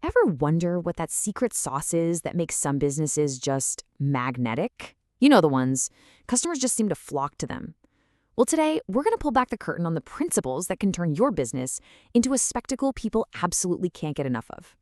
Ever wonder what that secret sauce is that makes some businesses just magnetic? You know the ones. Customers just seem to flock to them. Well, today, we're going to pull back the curtain on the principles that can turn your business into a spectacle people absolutely can't get enough of.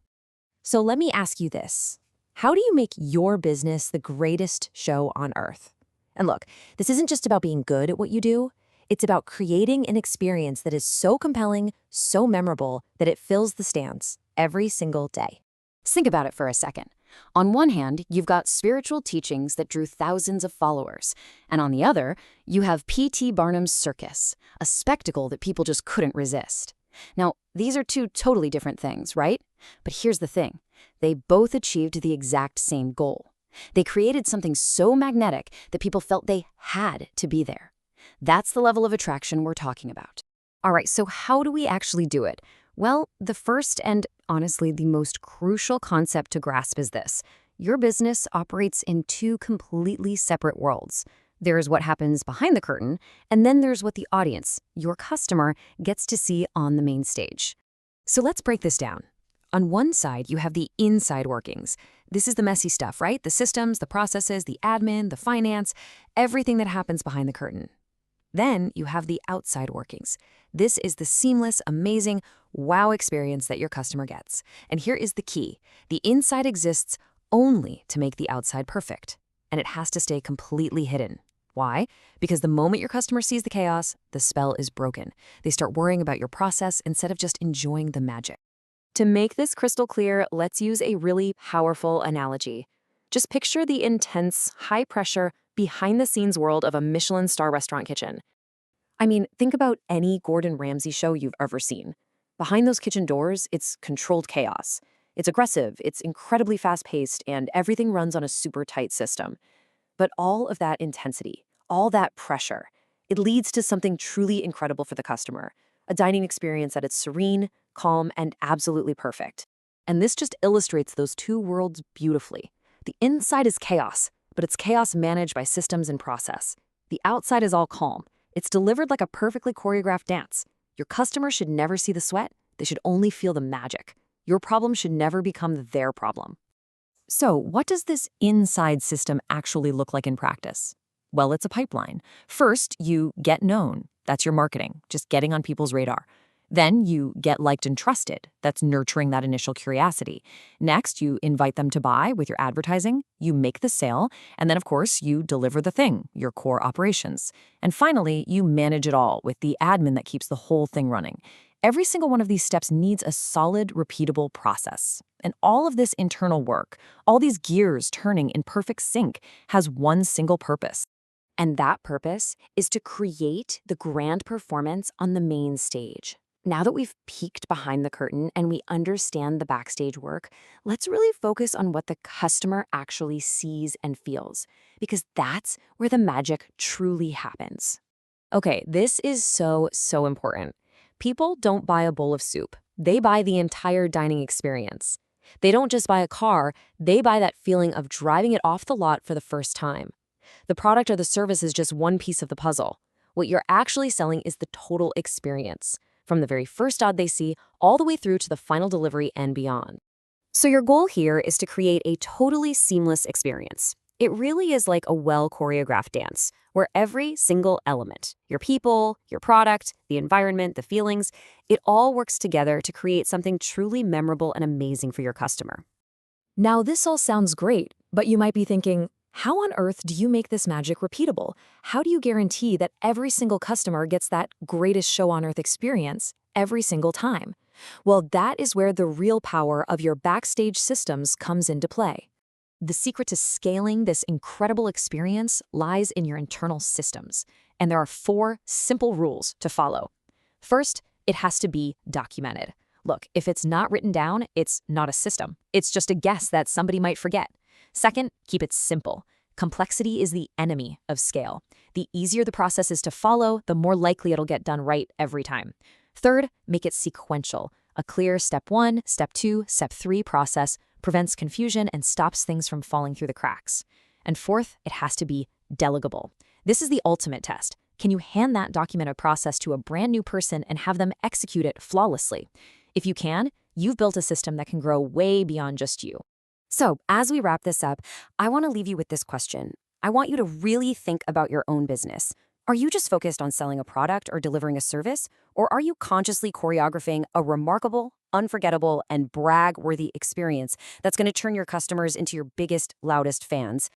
So let me ask you this. How do you make your business the greatest show on earth? And look, this isn't just about being good at what you do. It's about creating an experience that is so compelling, so memorable, that it fills the stands every single day. Think about it for a second. On one hand, you've got spiritual teachings that drew thousands of followers. And on the other, you have P.T. Barnum's circus, a spectacle that people just couldn't resist. Now, these are two totally different things, right? But here's the thing. They both achieved the exact same goal. They created something so magnetic that people felt they had to be there. That's the level of attraction we're talking about. All right, so how do we actually do it? Well, the first and honestly the most crucial concept to grasp is this. Your business operates in two completely separate worlds. There's what happens behind the curtain, and then there's what the audience, your customer, gets to see on the main stage. So let's break this down. On one side, you have the inside workings. This is the messy stuff, right? The systems, the processes, the admin, the finance, everything that happens behind the curtain. Then you have the outside workings. This is the seamless, amazing, wow experience that your customer gets. And here is the key. The inside exists only to make the outside perfect. And it has to stay completely hidden. Why? Because the moment your customer sees the chaos, the spell is broken. They start worrying about your process instead of just enjoying the magic. To make this crystal clear, let's use a really powerful analogy. Just picture the intense, high-pressure, behind-the-scenes world of a Michelin star restaurant kitchen. I mean, think about any Gordon Ramsay show you've ever seen. Behind those kitchen doors, it's controlled chaos. It's aggressive, it's incredibly fast-paced, and everything runs on a super tight system. But all of that intensity, all that pressure, it leads to something truly incredible for the customer, a dining experience that is serene, calm, and absolutely perfect. And this just illustrates those two worlds beautifully. The inside is chaos, but it's chaos managed by systems and process. The outside is all calm. It's delivered like a perfectly choreographed dance. Your customers should never see the sweat. They should only feel the magic. Your problem should never become their problem. So, what does this inside system actually look like in practice? Well, it's a pipeline. First, you get known. That's your marketing, just getting on people's radar. Then you get liked and trusted. That's nurturing that initial curiosity. Next, you invite them to buy with your advertising. You make the sale. And then, of course, you deliver the thing, your core operations. And finally, you manage it all with the admin that keeps the whole thing running. Every single one of these steps needs a solid, repeatable process. And all of this internal work, all these gears turning in perfect sync, has one single purpose. And that purpose is to create the grand performance on the main stage. Now that we've peeked behind the curtain and we understand the backstage work, let's really focus on what the customer actually sees and feels, because that's where the magic truly happens. Okay, this is so important. People don't buy a bowl of soup. They buy the entire dining experience. They don't just buy a car, they buy that feeling of driving it off the lot for the first time. The product or the service is just one piece of the puzzle. What you're actually selling is the total experience, from the very first ad they see all the way through to the final delivery and beyond. So your goal here is to create a totally seamless experience. It really is like a well-choreographed dance, where every single element, your people, your product, the environment, the feelings, it all works together to create something truly memorable and amazing for your customer. Now, this all sounds great, but you might be thinking, how on earth do you make this magic repeatable? How do you guarantee that every single customer gets that greatest show on earth experience every single time? Well, that is where the real power of your backstage systems comes into play. The secret to scaling this incredible experience lies in your internal systems, and there are 4 simple rules to follow. First, it has to be documented. Look, if it's not written down, it's not a system. It's just a guess that somebody might forget. Second, keep it simple. Complexity is the enemy of scale. The easier the process is to follow, the more likely it'll get done right every time. Third, make it sequential. A clear step 1, step 2, step 3 process prevents confusion and stops things from falling through the cracks. And fourth, it has to be delegable. This is the ultimate test. Can you hand that documented process to a brand new person and have them execute it flawlessly? If you can, You've built a system that can grow way beyond just you. So, as we wrap this up, I want to leave you with this question. I want you to really think about your own business. Are you just focused on selling a product or delivering a service? Or are you consciously choreographing a remarkable, unforgettable, and brag worthy experience that's going to turn your customers into your biggest, loudest fans?